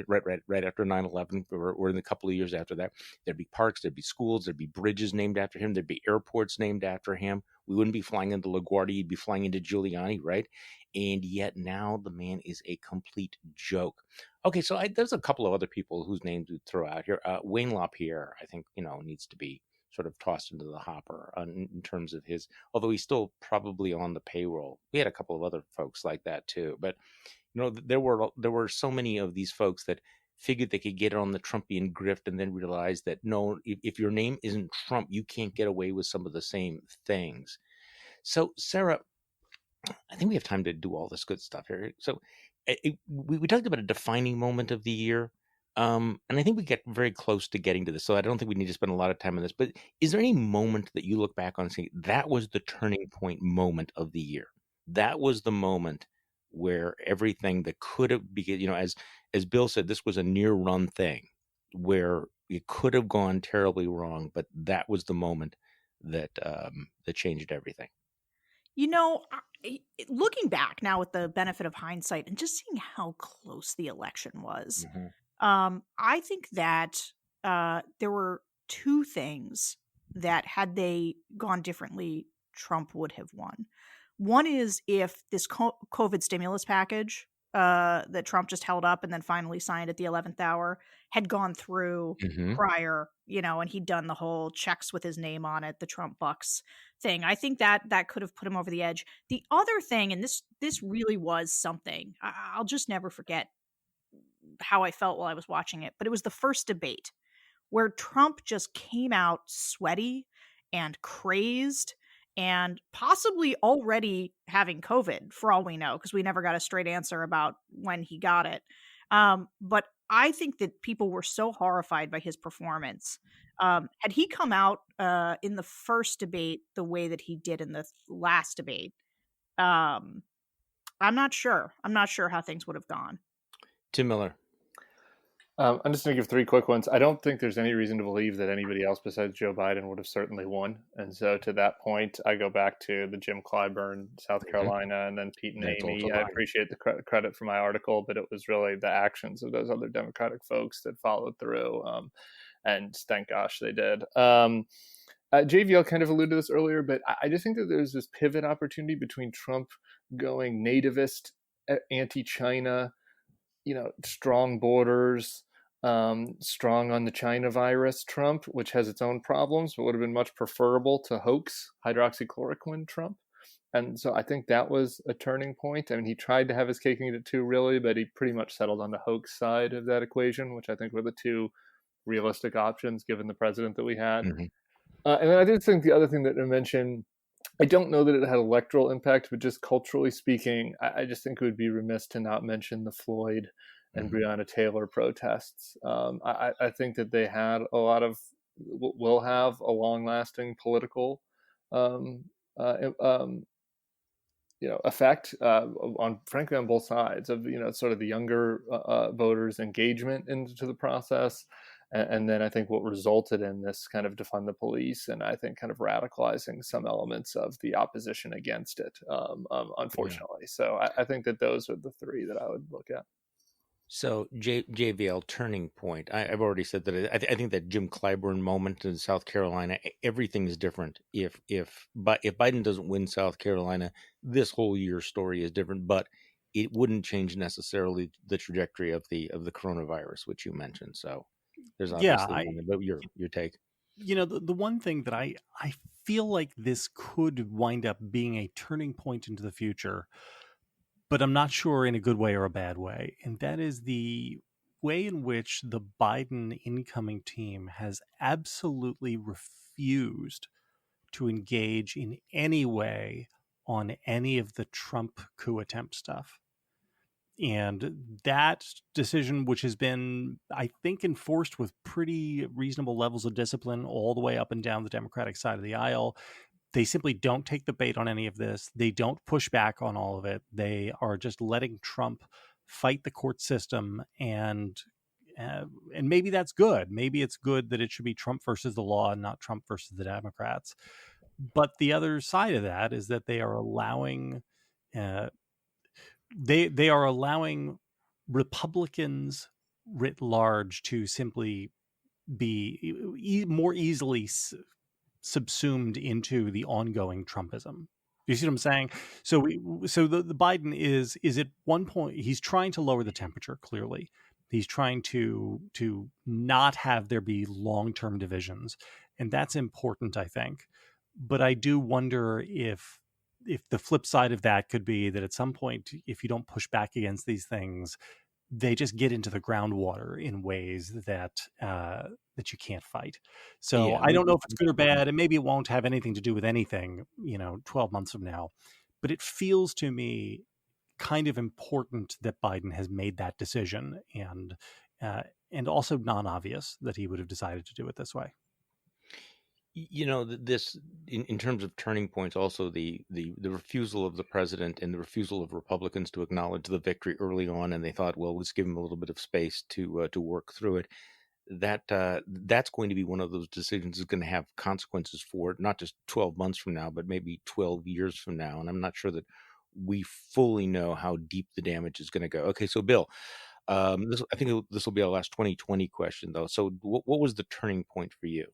right after 9/11, or in a couple of years after that, there'd be parks, there'd be schools, there'd be bridges named after him, there'd be airports named after him. We wouldn't be flying into LaGuardia, you'd be flying into Giuliani, right? And yet now the man is a complete joke. Okay, so there's a couple of other people whose names we'd throw out here. Wayne LaPierre, I think, needs to be sort of tossed into the hopper in terms of his, although he's still probably on the payroll. We had a couple of other folks like that too, but there were so many of these folks that figured they could get on the Trumpian grift and then realized that no, if your name isn't Trump, you can't get away with some of the same things. So Sarah, I think we have time to do all this good stuff here. So we talked about a defining moment of the year. And I think we get very close to getting to this, so I don't think we need to spend a lot of time on this. But is there any moment that you look back on and say that was the turning point moment of the year? That was the moment where everything that could have been, as Bill said, this was a near-run thing where it could have gone terribly wrong, but that was the moment that changed everything. Looking back now with the benefit of hindsight and just seeing how close the election was. Mm-hmm. I think that there were two things that, had they gone differently, Trump would have won. One is if this COVID stimulus package that Trump just held up and then finally signed at the 11th hour had gone through prior, and he'd done the whole checks with his name on it, the Trump bucks thing. I think that could have put him over the edge. The other thing, and this really was something, I'll just never forget how I felt while I was watching it, but it was the first debate where Trump just came out sweaty and crazed and possibly already having COVID, for all we know, because we never got a straight answer about when he got it. But I think that people were so horrified by his performance. Had he come out in the first debate the way that he did in the last debate, I'm not sure. I'm not sure how things would have gone. Tim Miller. I'm just going to give three quick ones. I don't think there's any reason to believe that anybody else besides Joe Biden would have certainly won. And so to that point, I go back to the Jim Clyburn, South Carolina, and then Pete and Amy. I appreciate the credit for my article, but it was really the actions of those other Democratic folks that followed through. And thank gosh they did. JVL kind of alluded to this earlier, but I just think that there's this pivot opportunity between Trump going nativist, anti-China, strong borders, strong on the China virus Trump, which has its own problems, but would have been much preferable to hoax hydroxychloroquine Trump. And so I think that was a turning point. I mean, he tried to have his cake and eat it too, really, but he pretty much settled on the hoax side of that equation, which I think were the two realistic options given the president that we had. And then I did think the other thing that I mentioned, I don't know that it had electoral impact, but just culturally speaking, I just think it would be remiss to not mention the Floyd and Breonna Taylor protests. I think that they had will have a long-lasting political, effect frankly on both sides of sort of the younger voters' engagement into the process. And then I think what resulted in this kind of defund the police, and I think kind of radicalizing some elements of the opposition against it, unfortunately. Yeah. So I think that those are the three that I would look at. So JVL turning point. I've already said that I think that Jim Clyburn moment in South Carolina, everything is different. If Biden doesn't win South Carolina, this whole year story is different. But it wouldn't change necessarily the trajectory of the coronavirus, which you mentioned. So. There's obviously but your take. The one thing that I feel like this could wind up being a turning point into the future, but I'm not sure in a good way or a bad way. And that is the way in which the Biden incoming team has absolutely refused to engage in any way on any of the Trump coup attempt stuff. And that decision, which has been, I think, enforced with pretty reasonable levels of discipline all the way up and down the Democratic side of the aisle, they simply don't take the bait on any of this. They don't push back on all of it. They are just letting Trump fight the court system, and maybe that's good. Maybe it's good that it should be Trump versus the law and not Trump versus the Democrats. But the other side of that is that they are allowing uh, they are allowing Republicans writ large to simply be more easily subsumed into the ongoing Trumpism. You see what I'm saying? So the Biden is at one point he's trying to lower the temperature. Clearly, he's trying to not have there be long-term divisions, and that's important, I think. But I do wonder if the flip side of that could be that at some point, if you don't push back against these things, they just get into the groundwater in ways that that you can't fight. So Yeah, I don't know if it's good or bad, and maybe it won't have anything to do with anything, 12 months from now. But it feels to me kind of important that Biden has made that decision, and also non-obvious that he would have decided to do it this way. This in terms of turning points, also the refusal of the president and the refusal of Republicans to acknowledge the victory early on, and they thought, well, let's give him a little bit of space to work through it. That's going to be one of those decisions that's going to have consequences for it, not just 12 months from now, but maybe 12 years from now. And I'm not sure that we fully know how deep the damage is going to go. Okay, so Bill, I think this will be our last 2020 question, though. So what was the turning point for you?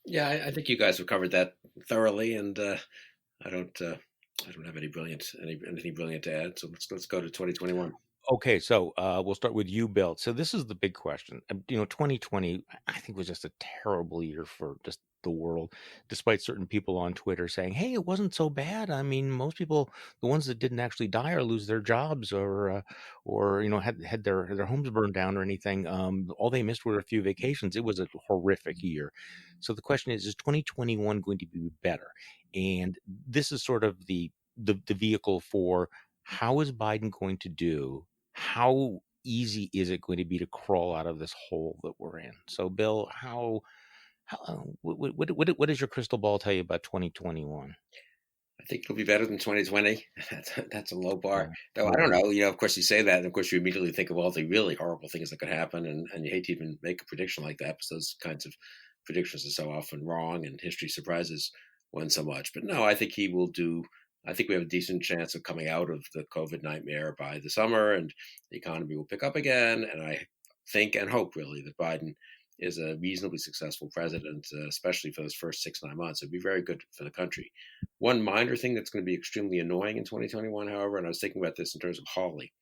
Yeah, I think you guys have covered that thoroughly, and I don't have anything brilliant to add. So let's go to 2021. Okay, so we'll start with you, Bill. So this is the big question. 2020, I think, was just a terrible year for just the world, despite certain people on Twitter saying, "Hey, it wasn't so bad." I mean, most people, the ones that didn't actually die or lose their jobs or had their homes burned down or anything, all they missed were a few vacations. It was a horrific year. So the question is 2021 going to be better? And this is sort of the vehicle for how is Biden going to do? How easy is it going to be to crawl out of this hole that we're in? So, Bill, what does your crystal ball tell you about 2021? I think it'll be better than 2020. That's a low bar. Though I don't know. Of course you say that, and of course you immediately think of all the really horrible things that could happen, and you hate to even make a prediction like that because those kinds of predictions are so often wrong, and history surprises one so much. But no, I think he will do. I think we have a decent chance of coming out of the COVID nightmare by the summer, and the economy will pick up again. And I think and hope really that Biden is a reasonably successful president, especially for those first 6-9 months. It'd be very good for the country. One minor thing that's going to be extremely annoying in 2021, however, and I was thinking about this in terms of Hawley.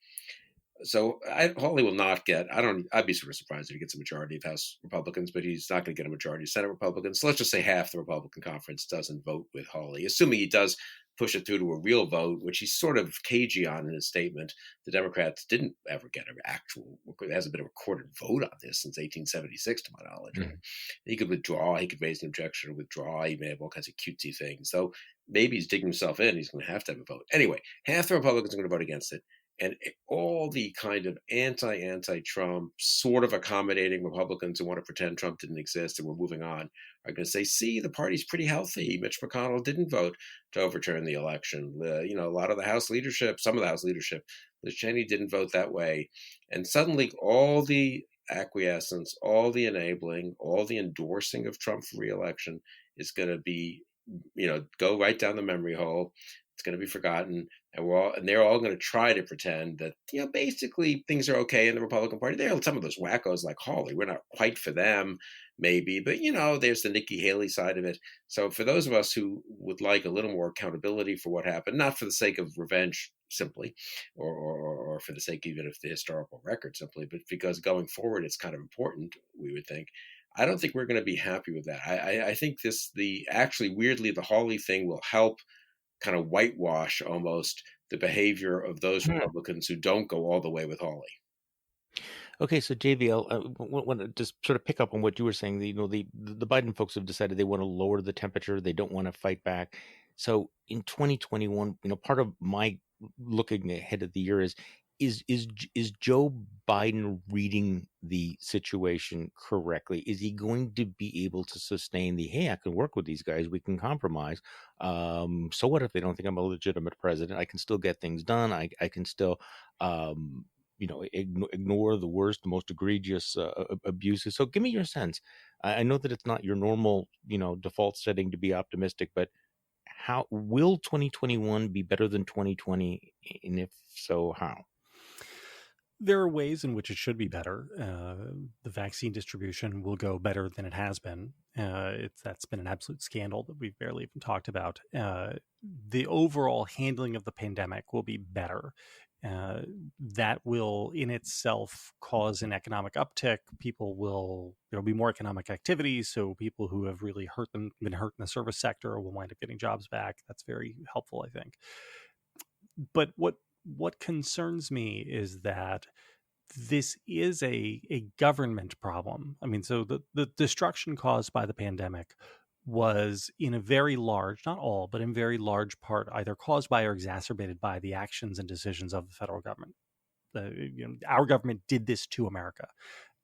So Hawley will not get, I'd be sort of surprised if he gets a majority of House Republicans, but he's not going to get a majority of Senate Republicans. So let's just say half the Republican conference doesn't vote with Hawley, assuming he does push it through to a real vote, which he's sort of cagey on in his statement. The Democrats didn't ever get an actual, there hasn't been a recorded vote on this since 1876, to my knowledge. Mm-hmm. He could withdraw, he could raise an objection or withdraw, he may have all kinds of cutesy things. So maybe he's digging himself in, he's going to have a vote. Anyway, half the Republicans are going to vote against it. And all the kind of anti-Trump, sort of accommodating Republicans who want to pretend Trump didn't exist and we're moving on are going to say, see, the party's pretty healthy. Mitch McConnell didn't vote to overturn the election. A lot of the House leadership, some of the House leadership, Liz Cheney didn't vote that way. And suddenly all the acquiescence, all the enabling, all the endorsing of Trump for re-election is going to be, go right down the memory hole. It's going to be forgotten, and they're all going to try to pretend that basically things are okay in the Republican Party. There are some of those wackos like Hawley. We're not quite for them, maybe, but there's the Nikki Haley side of it. So for those of us who would like a little more accountability for what happened, not for the sake of revenge simply, or for the sake even of the historical record simply, but because going forward it's kind of important, we would think. I don't think we're going to be happy with that. I think actually weirdly the Hawley thing will help kind of whitewash almost the behavior of those Republicans who don't go all the way with Hawley. Okay, so JVL, I want to just sort of pick up on what you were saying. The Biden folks have decided they want to lower the temperature. They don't want to fight back. So in 2021, part of my looking ahead of the year is Joe Biden reading the situation correctly? Is he going to be able to sustain hey, I can work with these guys, we can compromise. So what if they don't think I'm a legitimate president? I can still get things done. I can still, ignore the worst, most egregious abuses. So give me your sense. I know that it's not your normal, default setting to be optimistic, but how will 2021 be better than 2020? And if so, how? There are ways in which it should be better. The vaccine distribution will go better than it has been. That's been an absolute scandal that we've barely even talked about. The overall handling of the pandemic will be better. That will in itself cause an economic uptick. There'll be more economic activity. So people who have really been hurt in the service sector will wind up getting jobs back. That's very helpful, I think. But what concerns me is that this is a government problem. I mean, so the destruction caused by the pandemic was in a very large, not all, but in very large part, either caused by or exacerbated by the actions and decisions of the federal government. Our government did this to America,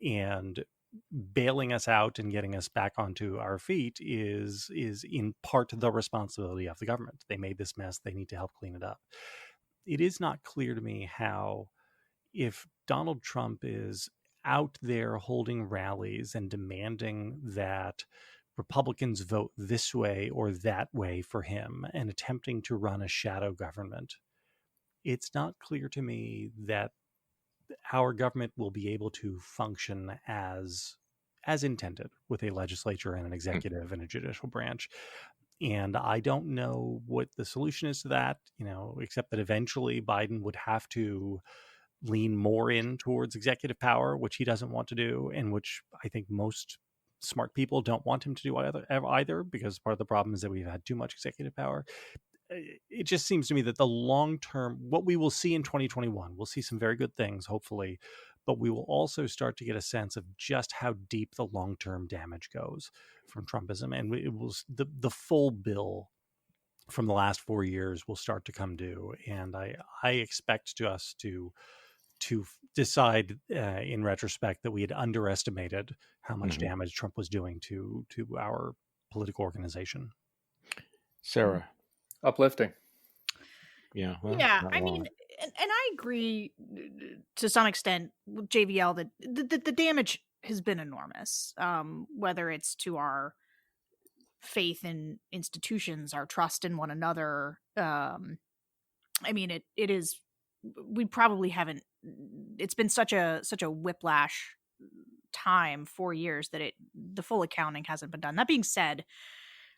and bailing us out and getting us back onto our feet is in part the responsibility of the government. They made this mess. They need to help clean it up. It is not clear to me how, if Donald Trump is out there holding rallies and demanding that Republicans vote this way or that way for him and attempting to run a shadow government, it's not clear to me that our government will be able to function as intended with a legislature and an executive and a judicial branch. And I don't know what the solution is to that, except that eventually Biden would have to lean more in towards executive power, which he doesn't want to do, and which I think most smart people don't want him to do either, because part of the problem is that we've had too much executive power. It just seems to me that the long term, what we will see in 2021, we'll see some very good things, hopefully, but we will also start to get a sense of just how deep the long-term damage goes from Trumpism. And it will, the full bill from the last 4 years will start to come due. And I expect us to decide in retrospect that we had underestimated how much damage Trump was doing to our political organization. Sarah. Uplifting. Yeah. Well, yeah. I mean, and I agree to some extent with JVL that the damage has been enormous, whether it's to our faith in institutions, our trust in one another. I mean, it is, we probably haven't, it's been such a whiplash time, 4 years, that the full accounting hasn't been done. That being said,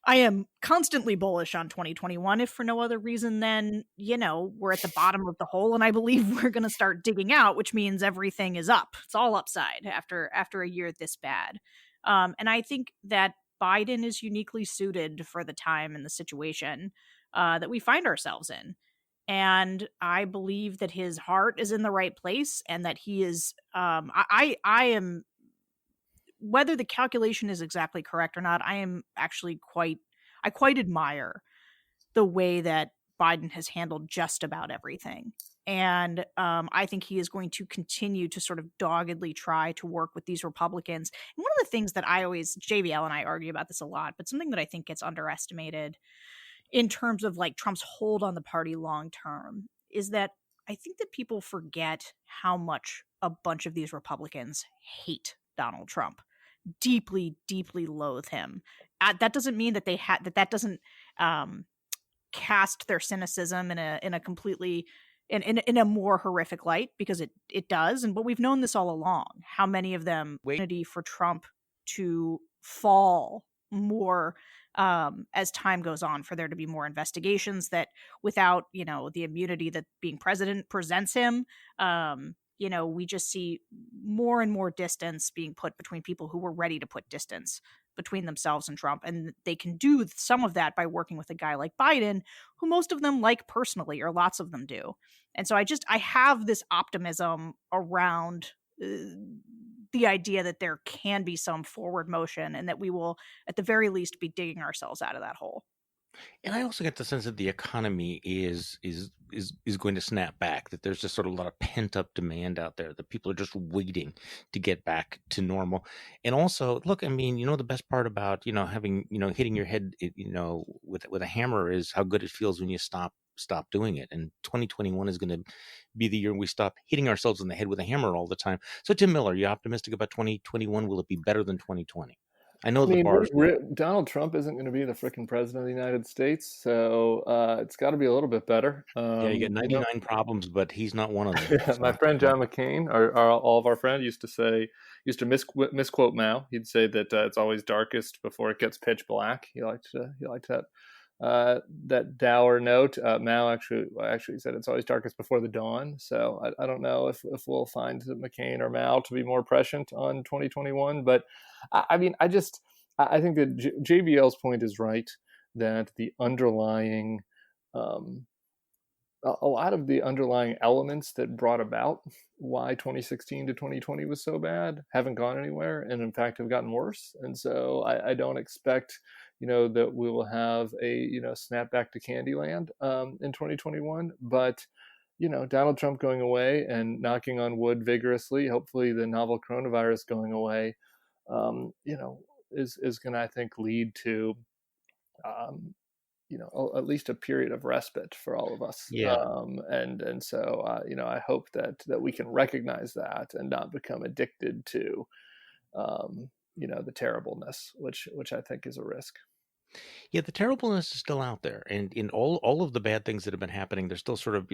I am constantly bullish on 2021, if for no other reason than, we're at the bottom of the hole, and I believe we're going to start digging out, which means everything is up. It's all upside after a year this bad. And I think that Biden is uniquely suited for the time and the situation that we find ourselves in. And I believe that his heart is in the right place, and that he is, I am, whether the calculation is exactly correct or not, I am actually quite admire the way that Biden has handled just about everything. And I think he is going to continue to sort of doggedly try to work with these Republicans. And one of the things that JVL and I argue about this a lot, but something that I think gets underestimated in terms of like Trump's hold on the party long term, is that I think that people forget how much a bunch of these Republicans hate Donald Trump, deeply, deeply loathe him. That doesn't mean that that doesn't cast their cynicism in a completely in a more horrific light, because it does. But we've known this all along. How many of them waited for Trump to fall more as time goes on, for there to be more investigations, that without the immunity that being president presents him, we just see more and more distance being put between people who were ready to put distance between themselves and Trump. And they can do some of that by working with a guy like Biden, who most of them like personally, or lots of them do. And so I have this optimism around the idea that there can be some forward motion, and that we will at the very least be digging ourselves out of that hole. And I also get the sense that the economy is going to snap back, that there's just sort of a lot of pent up demand out there, that people are just waiting to get back to normal. And also, look, I mean, the best part about, having, hitting your head, with a hammer is how good it feels when you stop doing it. And 2021 is going to be the year we stop hitting ourselves in the head with a hammer all the time. So Tim Miller, are you optimistic about 2021? Will it be better than 2020? I know I the mean, bars. Donald Trump isn't going to be the freaking president of the United States, so it's got to be a little bit better. Yeah, you get 99 problems, but he's not one of them. My So, friend John McCain, all of our friends, used to misquote Mao. He'd say that it's always darkest before it gets pitch black. He liked that dour note. Mao actually said it's always darkest before the dawn. So I don't know if we'll find McCain or Mao to be more prescient on 2021. But I mean, I think that JVL's point is right, that the underlying a lot of the underlying elements that brought about why 2016 to 2020 was so bad haven't gone anywhere, and in fact have gotten worse. And so I don't expect, that we will have a, snap back to Candyland in 2021. But, Donald Trump going away and knocking on wood vigorously, hopefully the novel coronavirus going away, is going to, I think, lead to, at least a period of respite for all of us. Yeah. And so, I hope that we can recognize that and not become addicted to, the terribleness, which I think is a risk. Yeah, the terribleness is still out there, and in all of the bad things that have been happening, they're still sort of,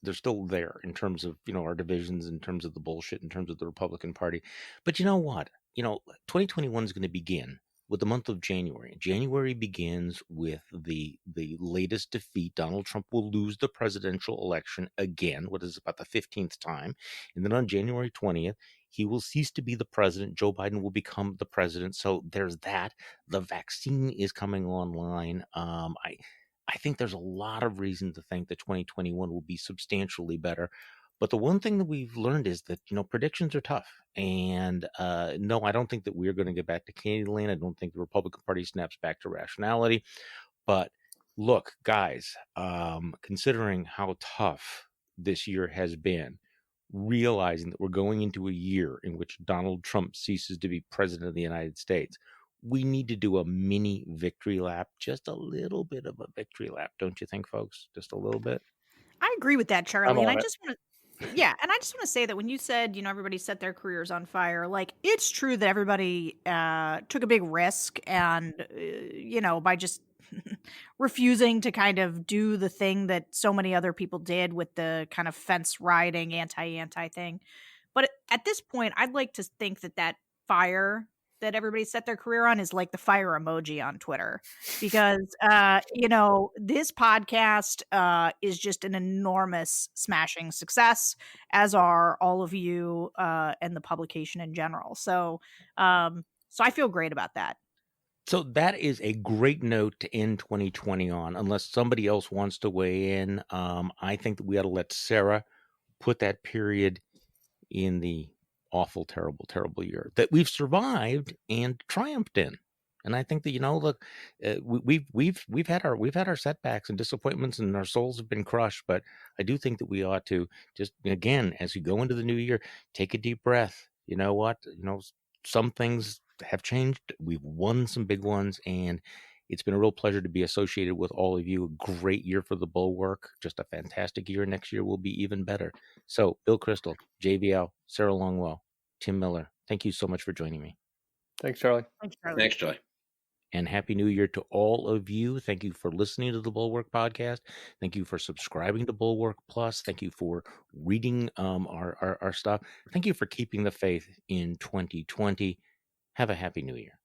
they're still there in terms of, our divisions, in terms of the bullshit, in terms of the Republican Party. But you know what? 2021 is going to begin with the month of January. January begins with the latest defeat. Donald Trump will lose the presidential election again, what is about the 15th time. And then on January 20th, he will cease to be the president. Joe Biden will become the president. So there's that. The vaccine is coming online. I think there's a lot of reason to think that 2021 will be substantially better. But the one thing that we've learned is that, predictions are tough. And no, I don't think that we're going to get back to Candyland. I don't think the Republican Party snaps back to rationality. But look, guys, considering how tough this year has been, realizing that we're going into a year in which Donald Trump ceases to be president of the United States, we need to do a mini victory lap, just a little bit of a victory lap. Don't you think, folks? Just a little bit. I agree with that, Charlie. And I it. just want to, yeah, and I just want to say that when you said, everybody set their careers on fire, like, it's true that everybody took a big risk and, by just refusing to kind of do the thing that so many other people did with the kind of fence riding anti thing. But at this point, I'd like to think that fire that everybody set their career on is like the fire emoji on Twitter, because, this podcast is just an enormous smashing success, as are all of you and the publication in general. So I feel great about that. So that is a great note to end 2020 on, unless somebody else wants to weigh in. I think that we ought to let Sarah put that period in the awful, terrible, terrible year that we've survived and triumphed in. And I think that, look, we've had our setbacks and disappointments, and our souls have been crushed. But I do think that we ought to just, again, as we go into the new year, take a deep breath. You know what? Some things have changed. We've won some big ones, and it's been a real pleasure to be associated with all of you. A great year for the Bulwark, just a fantastic year. Next year will be even better. So Bill Kristol, JVL, Sarah Longwell, Tim Miller, thank you so much for joining me. Thanks, Charlie. Thanks, Charlie. And Happy New Year to all of you. Thank you for listening to the Bulwark podcast. Thank you for subscribing to Bulwark Plus. Thank you for reading our stuff. Thank you for keeping the faith in 2020. Have a Happy New Year.